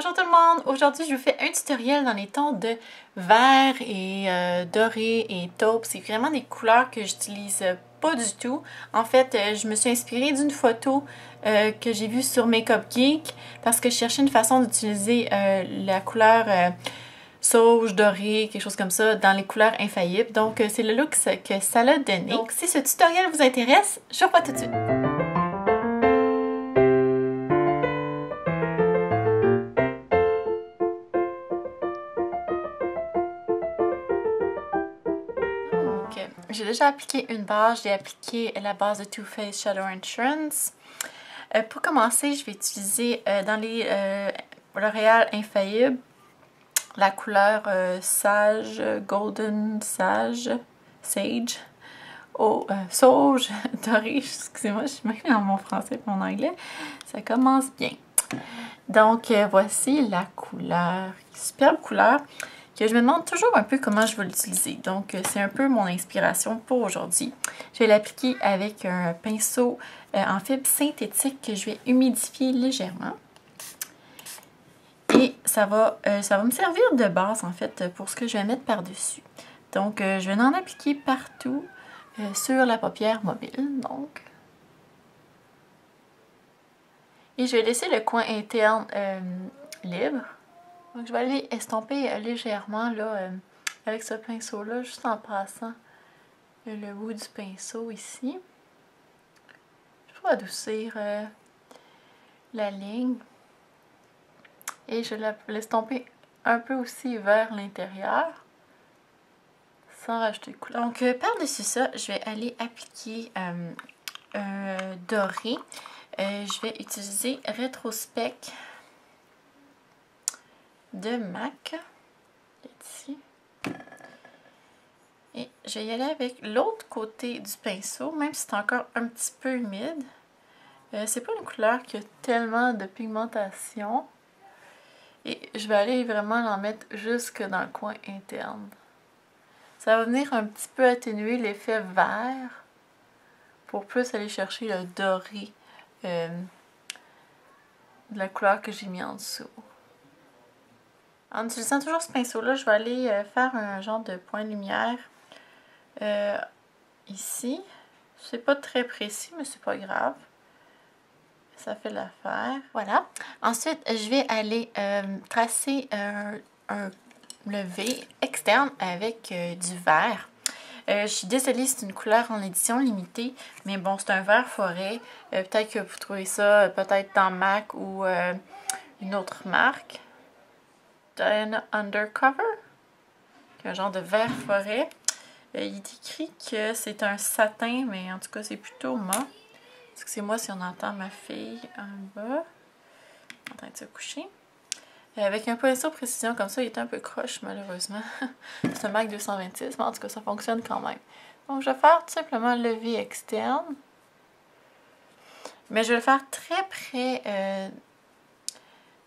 Bonjour tout le monde! Aujourd'hui, je vous fais un tutoriel dans les tons de vert et doré et taupe. C'est vraiment des couleurs que j'utilise pas du tout. En fait, je me suis inspirée d'une photo que j'ai vue sur Makeup Geek parce que je cherchais une façon d'utiliser la couleur sauge, doré, quelque chose comme ça, dans les couleurs infaillibles. Donc, c'est le look que ça l'a donné. Donc, si ce tutoriel vous intéresse, je vous revois tout de suite. J'ai déjà appliqué une base, j'ai appliqué la base de Too Faced Shadow Entrance. Pour commencer, je vais utiliser dans les L'Oréal Infaillible la couleur Sage, Golden Sage, Sauge, doré, excusez-moi, je suis même dans mon français et mon anglais, ça commence bien. Donc voici la couleur, superbe couleur. Que je me demande toujours un peu comment je vais l'utiliser. Donc, c'est un peu mon inspiration pour aujourd'hui. Je vais l'appliquer avec un pinceau en fibre synthétique que je vais humidifier légèrement. Et ça va me servir de base, en fait, pour ce que je vais mettre par-dessus. Donc, je vais en appliquer partout sur la paupière mobile. Donc. Et je vais laisser le coin interne libre. Donc, je vais aller estomper légèrement là, avec ce pinceau-là, juste en passant le bout du pinceau ici. Je vais adoucir la ligne. Et je vais l'estomper un peu aussi vers l'intérieur, sans rajouter de couleur. Donc, par-dessus ça, je vais aller appliquer un doré. Je vais utiliser Retrospect de MAC, ici. Et je vais y aller avec l'autre côté du pinceau, même si c'est encore un petit peu humide. C'est pas une couleur qui a tellement de pigmentation. Et je vais aller vraiment l'en mettre jusque dans le coin interne. Ça va venir un petit peu atténuer l'effet vert pour plus aller chercher le doré de la couleur que j'ai mis en dessous. En utilisant toujours ce pinceau-là, je vais aller faire un genre de point de lumière ici. C'est pas très précis, mais c'est pas grave. Ça fait l'affaire. Voilà. Ensuite, je vais aller tracer le V externe avec du vert. Je suis désolée, c'est une couleur en édition limitée, mais bon, c'est un vert forêt. Peut-être que vous trouvez ça peut-être dans MAC ou une autre marque. Diana Undercover, qui est un genre de vert forêt. Il est écrit que c'est un satin, mais en tout cas, c'est plutôt mat. Excusez-moi si on entend ma fille en bas, en train de se coucher. Avec un pinceau précision comme ça, il est un peu croche, malheureusement. C'est un MAC 226, mais en tout cas, ça fonctionne quand même. Donc, je vais faire tout simplement le V externe. Mais je vais le faire très près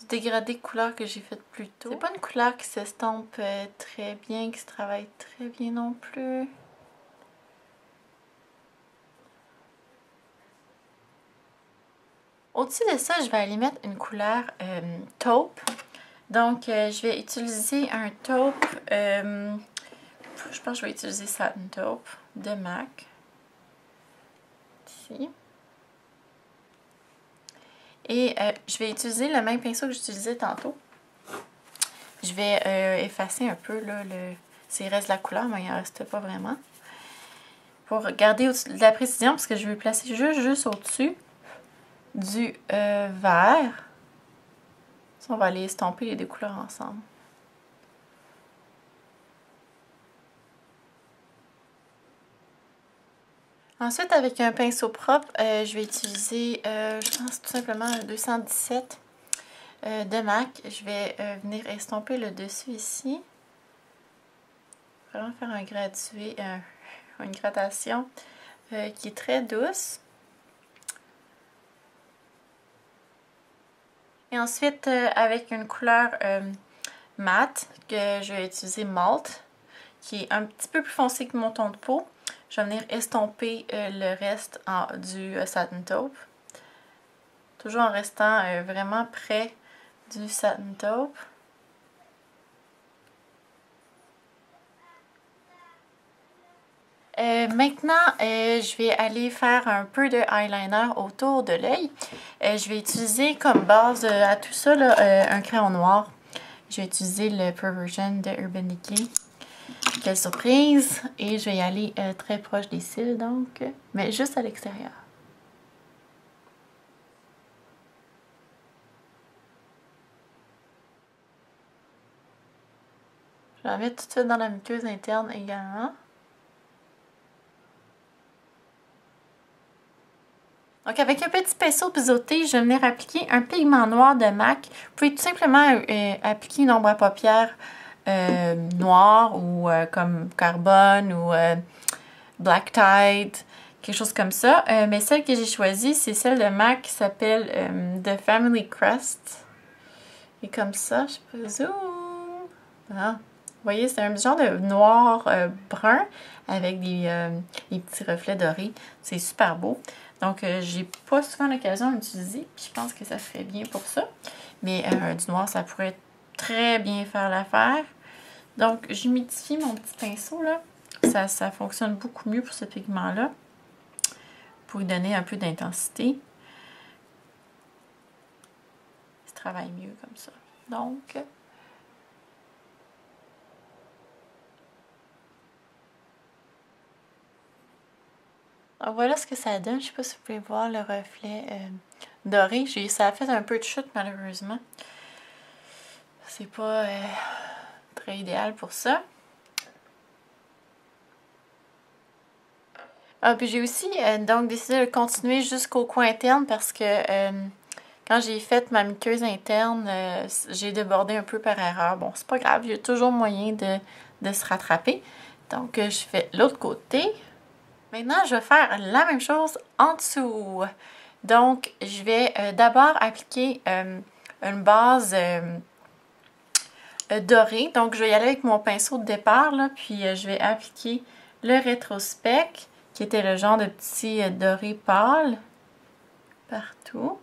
du dégradé de couleur que j'ai fait plus tôt. C'est pas une couleur qui s'estompe très bien, qui se travaille très bien non plus. Au-dessus de ça, je vais aller mettre une couleur taupe. Donc, je vais utiliser un taupe, je pense que je vais utiliser Satin Taupe de MAC. Ici. Et je vais utiliser le même pinceau que j'utilisais tantôt. Je vais effacer un peu là, s'il reste de la couleur, mais il n'en reste pas vraiment. Pour garder de la précision, parce que je vais le placer juste au-dessus du vert. On va aller estomper les deux couleurs ensemble. Ensuite, avec un pinceau propre, je vais utiliser, je pense tout simplement un 217 de MAC. Je vais venir estomper le dessus ici. Vraiment faire un gradué, une gradation qui est très douce. Et ensuite, avec une couleur mate, que je vais utiliser Malt, qui est un petit peu plus foncé que mon ton de peau, je vais venir estomper le reste du Satin Taupe. Toujours en restant vraiment près du satin taupe. Maintenant, je vais aller faire un peu de eyeliner autour de l'œil. Je vais utiliser comme base à tout ça là, un crayon noir. Je vais utiliser le Perversion de Urban Decay. Quelle surprise! Et je vais y aller très proche des cils, donc, mais juste à l'extérieur. Je vais la mettre tout de suite dans la muqueuse interne également. Donc, avec un petit pinceau biseauté, je vais venir appliquer un pigment noir de MAC. Vous pouvez tout simplement appliquer une ombre à paupières noire ou comme carbone ou black tide, quelque chose comme ça. Mais celle que j'ai choisie, c'est celle de MAC qui s'appelle The Family Crest. Et comme ça, je peux zoom. Ah. Vous voyez, c'est un genre de noir brun avec des petits reflets dorés. C'est super beau. Donc, j'ai pas souvent l'occasion d'utiliser, puis je pense que ça ferait bien pour ça. Mais du noir, ça pourrait très bien faire l'affaire. Donc, j'humidifie mon petit pinceau, là. Ça fonctionne beaucoup mieux pour ce pigment-là. Pour lui donner un peu d'intensité. Il travaille mieux comme ça. Donc... Alors voilà ce que ça donne. Je ne sais pas si vous pouvez voir le reflet doré. Ça a fait un peu de chute malheureusement. C'est pas très idéal pour ça. Ah, puis j'ai aussi donc décidé de continuer jusqu'au coin interne parce que quand j'ai fait ma muqueuse interne, j'ai débordé un peu par erreur. Bon, c'est pas grave, il y a toujours moyen de se rattraper. Donc je fais l'autre côté. Maintenant, je vais faire la même chose en dessous. Donc, je vais d'abord appliquer une base dorée. Donc, je vais y aller avec mon pinceau de départ, là, puis je vais appliquer le rétrospect, qui était le genre de petit doré pâle, partout.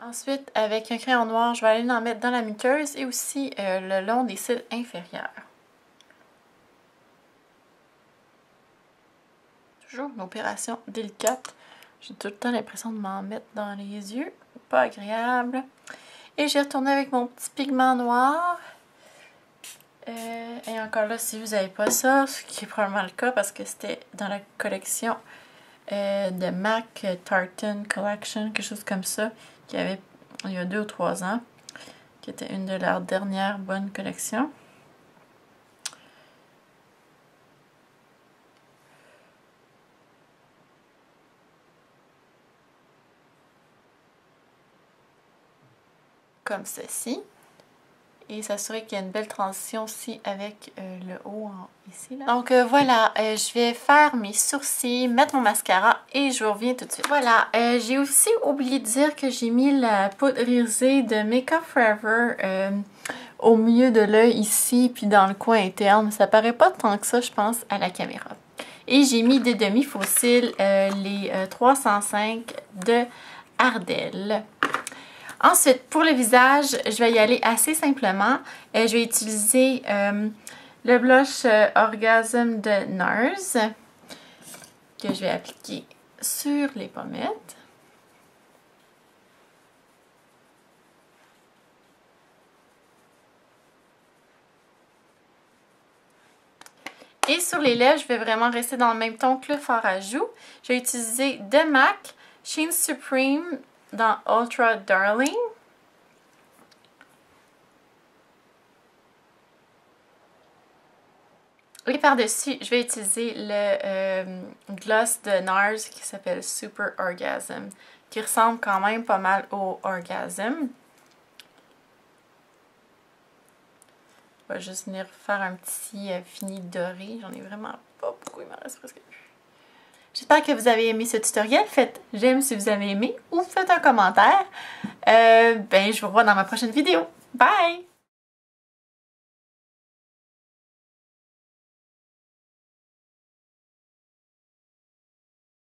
Ensuite, avec un crayon noir, je vais aller en mettre dans la muqueuse et aussi le long des cils inférieurs. Toujours une opération délicate. J'ai tout le temps l'impression de m'en mettre dans les yeux. Pas agréable. Et j'ai retourné avec mon petit pigment noir. Et encore là, si vous n'avez pas ça, ce qui est probablement le cas parce que c'était dans la collection de MAC Tartan Collection, quelque chose comme ça, qu'il y avait il y a 2 ou 3 ans, qui était une de leurs dernières bonnes collections. Comme ceci. Et s'assurer qu'il y a une belle transition aussi avec le haut ici. Là. Donc voilà, je vais faire mes sourcils, mettre mon mascara et je vous reviens tout de suite. Voilà, j'ai aussi oublié de dire que j'ai mis la poudre irisée de Make Up For Ever au milieu de l'œil ici puis dans le coin interne. Ça paraît pas tant que ça, je pense, à la caméra. Et j'ai mis des demi-faux cils, les 305 de Ardell. Ensuite, pour le visage, je vais y aller assez simplement. Je vais utiliser le blush Orgasm de NARS que je vais appliquer sur les pommettes. Et sur les lèvres, je vais vraiment rester dans le même ton que le fard à joues. Je vais utiliser de MAC Sheen Supreme dans Ultra Darling. Et par-dessus, je vais utiliser le gloss de NARS qui s'appelle Super Orgasm, qui ressemble quand même pas mal au Orgasm. Je vais juste venir faire un petit fini doré. J'en ai vraiment pas beaucoup, il m'en reste presque plus. J'espère que vous avez aimé ce tutoriel. Faites j'aime si vous avez aimé ou faites un commentaire. Je vous revois dans ma prochaine vidéo. Bye!